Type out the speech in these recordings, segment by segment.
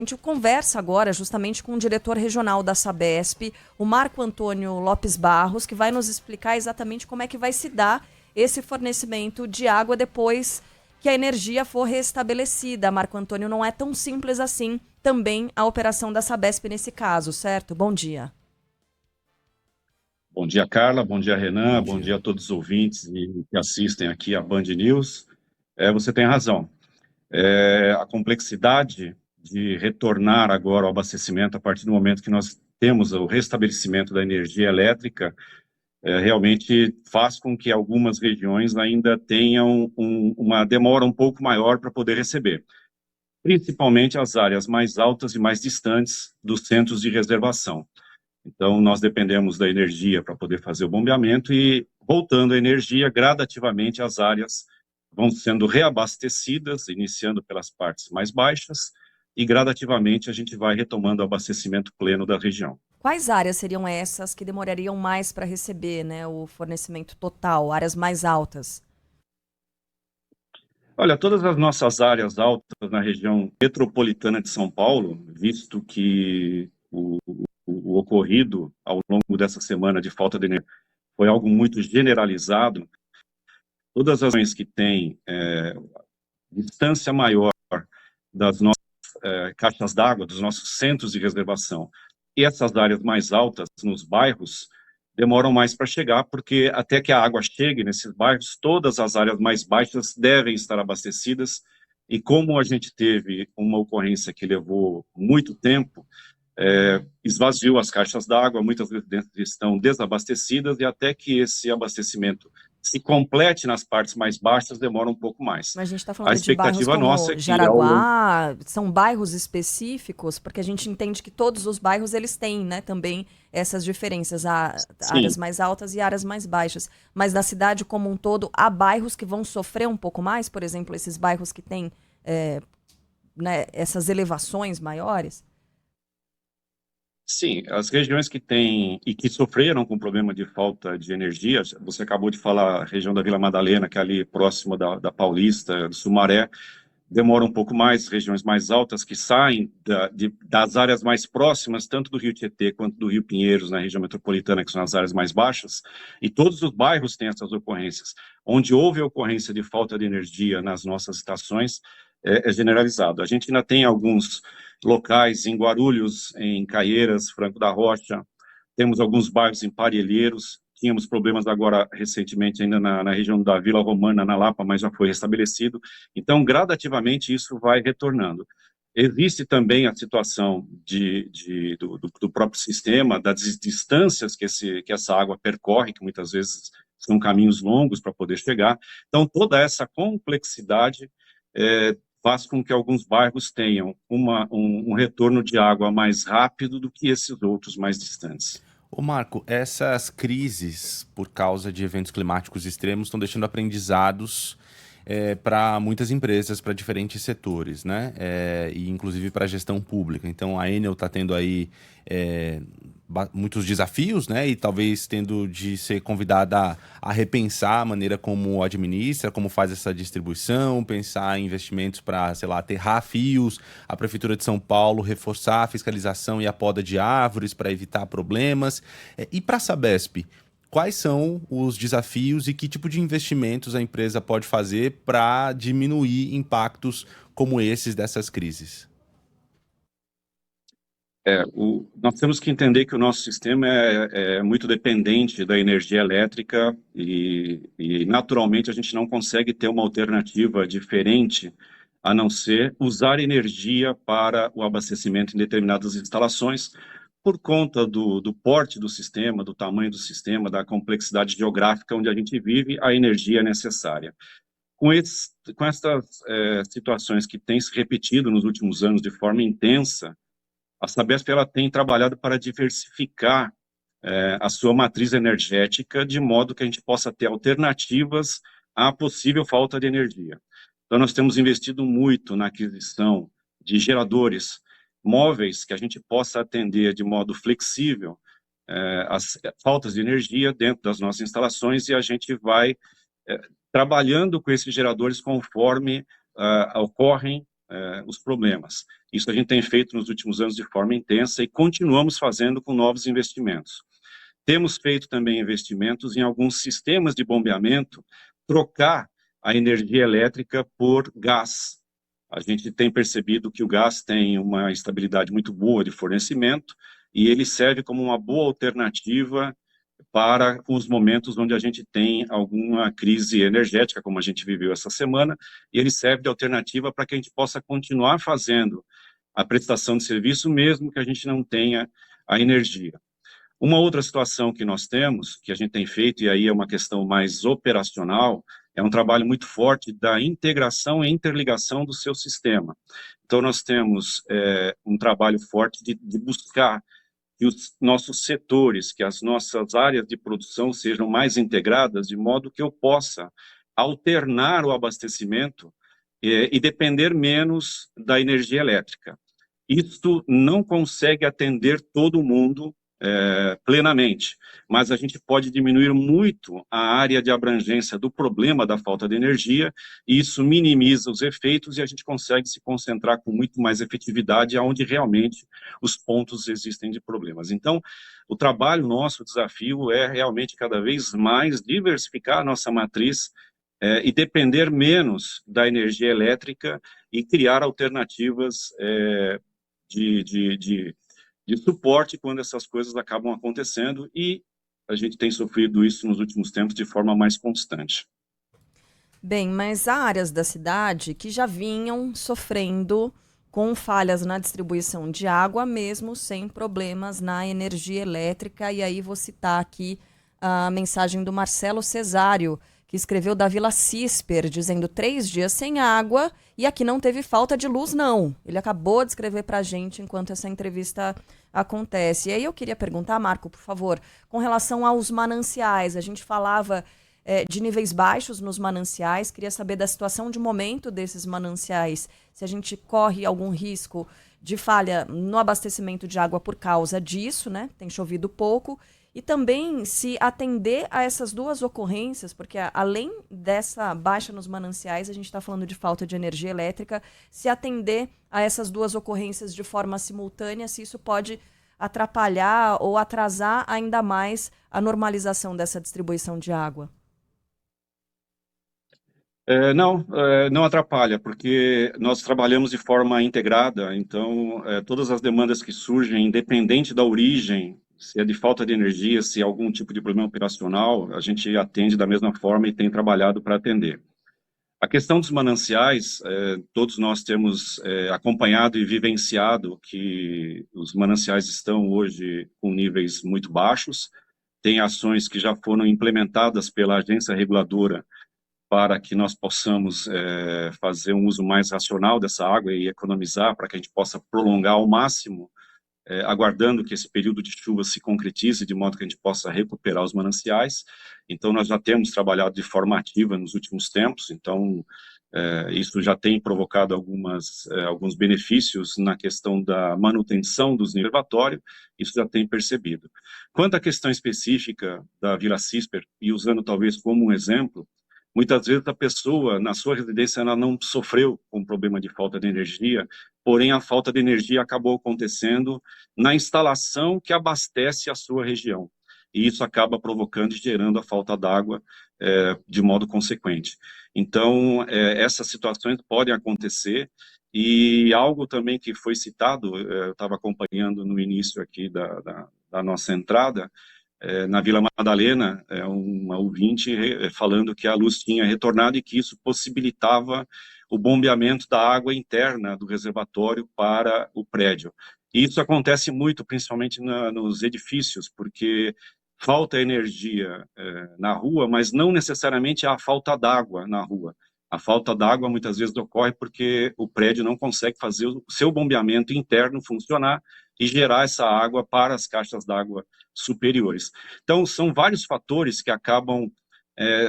A gente conversa agora justamente com o diretor regional da Sabesp, o Marco Antônio Lopes Barros, que vai nos explicar exatamente como é que vai se dar esse fornecimento de água depois que a energia for restabelecida. Marco Antônio, não é tão simples assim também a operação da Sabesp nesse caso, certo? Bom dia. Bom dia, Carla. Bom dia, Renan. Bom Bom dia. dia a todos os ouvintes que assistem aqui a Band News. Você tem razão. A complexidade de retornar agora ao abastecimento a partir do momento que nós temos o restabelecimento da energia elétrica realmente faz com que algumas regiões ainda tenham uma demora um pouco maior para poder receber, principalmente as áreas mais altas e mais distantes dos centros de reservação. Então, nós dependemos da energia para poder fazer o bombeamento e, voltando a energia, gradativamente as áreas vão sendo reabastecidas, iniciando pelas partes mais baixas, e gradativamente a gente vai retomando o abastecimento pleno da região. Quais áreas seriam essas que demorariam mais para receber, né, o fornecimento total, áreas mais altas? Olha, todas as nossas áreas altas na região metropolitana de São Paulo, visto que o ocorrido ao longo dessa semana de falta de energia foi algo muito generalizado, todas as regiões que têm distância maior das nossas caixas d'água, dos nossos centros de reservação, e essas áreas mais altas nos bairros demoram mais para chegar, porque até que a água chegue nesses bairros, todas as áreas mais baixas devem estar abastecidas, e como a gente teve uma ocorrência que levou muito tempo, esvaziou as caixas d'água, muitas residências estão desabastecidas, e até que esse abastecimento se complete nas partes mais baixas, demora um pouco mais. Mas a gente está A falando de bairros expectativa nossa como é que ao longo... Jaraguá, são bairros específicos, porque a gente entende que todos os bairros eles têm, né, também essas diferenças, áreas Sim, mais altas e áreas mais baixas. Mas na cidade como um todo, há bairros que vão sofrer um pouco mais, por exemplo, esses bairros que têm, né, essas elevações maiores? sim, as regiões que têm e que sofreram com problema de falta de energia, você acabou de falar a região da Vila Madalena, que é ali próximo da Paulista, do Sumaré, demora um pouco mais, regiões mais altas que saem das áreas mais próximas, tanto do Rio Tietê quanto do Rio Pinheiros, na região metropolitana, que são as áreas mais baixas, e todos os bairros têm essas ocorrências. Onde houve ocorrência de falta de energia nas nossas estações, é generalizado. A gente ainda tem alguns locais em Guarulhos, em Caieiras, Franco da Rocha, temos alguns bairros em Parelheiros, tínhamos problemas agora recentemente ainda na região da Vila Romana, na Lapa, mas já foi restabelecido. Então, gradativamente, isso vai retornando. Existe também a situação do próprio sistema, das distâncias que essa água percorre, que muitas vezes são caminhos longos para poder chegar. Então, toda essa complexidade faz com que alguns bairros tenham um retorno de água mais rápido do que esses outros mais distantes. Ô Marco, essas crises por causa de eventos climáticos extremos estão deixando aprendizados para muitas empresas, para diferentes setores, né? E inclusive para a gestão pública. Então a Enel está tendo aí muitos desafios, né? E talvez tendo de ser convidada a repensar a maneira como administra, como faz essa distribuição, pensar em investimentos para, sei lá, aterrar fios, a Prefeitura de São Paulo reforçar a fiscalização e a poda de árvores para evitar problemas. E para a Sabesp, quais são os desafios e que tipo de investimentos a empresa pode fazer para diminuir impactos como esses dessas crises? Nós temos que entender que o nosso sistema é muito dependente da energia elétrica e, naturalmente, a gente não consegue ter uma alternativa diferente a não ser usar energia para o abastecimento em determinadas instalações por conta do porte do sistema, do tamanho do sistema, da complexidade geográfica onde a gente vive, a energia é necessária. Com estas situações que têm se repetido nos últimos anos de forma intensa, a Sabesp ela tem trabalhado para diversificar a sua matriz energética de modo que a gente possa ter alternativas à possível falta de energia. Então, nós temos investido muito na aquisição de geradores móveis que a gente possa atender de modo flexível as faltas de energia dentro das nossas instalações e a gente vai trabalhando com esses geradores conforme ocorrem os problemas. Isso a gente tem feito nos últimos anos de forma intensa e continuamos fazendo com novos investimentos. Temos feito também investimentos em alguns sistemas de bombeamento, trocar a energia elétrica por gás. A gente tem percebido que o gás tem uma estabilidade muito boa de fornecimento e ele serve como uma boa alternativa para os momentos onde a gente tem alguma crise energética, como a gente viveu essa semana, e ele serve de alternativa para que a gente possa continuar fazendo a prestação de serviço, mesmo que a gente não tenha a energia. Uma outra situação que nós temos, que a gente tem feito, e aí é uma questão mais operacional, é um trabalho muito forte da integração e interligação do seu sistema. Então, nós temos um trabalho forte de buscar que os nossos setores, que as nossas áreas de produção sejam mais integradas, de modo que eu possa alternar o abastecimento e depender menos da energia elétrica. Isto não consegue atender todo mundo plenamente, mas a gente pode diminuir muito a área de abrangência do problema da falta de energia, e isso minimiza os efeitos e a gente consegue se concentrar com muito mais efetividade aonde realmente os pontos existem de problemas. Então, o trabalho nosso, o desafio é realmente cada vez mais diversificar a nossa matriz e depender menos da energia elétrica e criar alternativas de suporte quando essas coisas acabam acontecendo, e a gente tem sofrido isso nos últimos tempos de forma mais constante. Bem, mas há áreas da cidade que já vinham sofrendo com falhas na distribuição de água, mesmo sem problemas na energia elétrica. E aí vou citar aqui a mensagem do Marcelo Cesário, que escreveu da Vila Cisper, dizendo 3 dias sem água e aqui não teve falta de luz, não. Ele acabou de escrever para a gente enquanto essa entrevista acontece. E aí eu queria perguntar, Marco, por favor, com relação aos mananciais. A gente falava de níveis baixos nos mananciais, queria saber da situação de momento desses mananciais, se a gente corre algum risco de falha no abastecimento de água por causa disso, né? Tem chovido pouco. E também se atender a essas duas ocorrências, porque além dessa baixa nos mananciais, a gente está falando de falta de energia elétrica, se atender a essas duas ocorrências de forma simultânea, se isso pode atrapalhar ou atrasar ainda mais a normalização dessa distribuição de água. Não atrapalha, porque nós trabalhamos de forma integrada, então todas as demandas que surgem, independente da origem, se é de falta de energia, se é algum tipo de problema operacional, a gente atende da mesma forma e tem trabalhado para atender. A questão dos mananciais, todos nós temos acompanhado e vivenciado que os mananciais estão hoje com níveis muito baixos, tem ações que já foram implementadas pela agência reguladora para que nós possamos fazer um uso mais racional dessa água e economizar, para que a gente possa prolongar ao máximo, aguardando que esse período de chuva se concretize, de modo que a gente possa recuperar os mananciais. Então, nós já temos trabalhado de forma ativa nos últimos tempos, então, isso já tem provocado alguns benefícios na questão da manutenção dos níveis reservatórios, isso já tem percebido. Quanto à questão específica da Vila Cisper, e usando talvez como um exemplo, muitas vezes a pessoa, na sua residência, ela não sofreu com problema de falta de energia, porém a falta de energia acabou acontecendo na instalação que abastece a sua região. E isso acaba provocando e gerando a falta d'água de modo consequente. Então, essas situações podem acontecer, e algo também que foi citado, eu estava acompanhando no início aqui da nossa entrada, na Vila Madalena, uma ouvinte falando que a luz tinha retornado e que isso possibilitava o bombeamento da água interna do reservatório para o prédio. E isso acontece muito, principalmente nos edifícios, porque falta energia na rua, mas não necessariamente há falta d'água na rua. A falta d'água muitas vezes ocorre porque o prédio não consegue fazer o seu bombeamento interno funcionar e gerar essa água para as caixas d'água superiores. Então, são vários fatores que acabam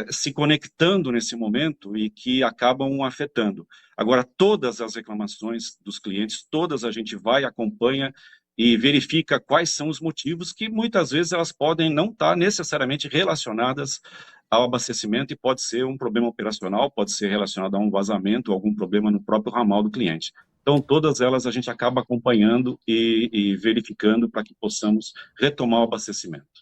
se conectando nesse momento e que acabam afetando. Agora, todas as reclamações dos clientes, todas a gente vai, acompanha e verifica quais são os motivos, que muitas vezes elas podem não estar necessariamente relacionadas ao abastecimento e pode ser um problema operacional, pode ser relacionado a um vazamento, algum problema no próprio ramal do cliente. Então, todas elas a gente acaba acompanhando e verificando para que possamos retomar o abastecimento.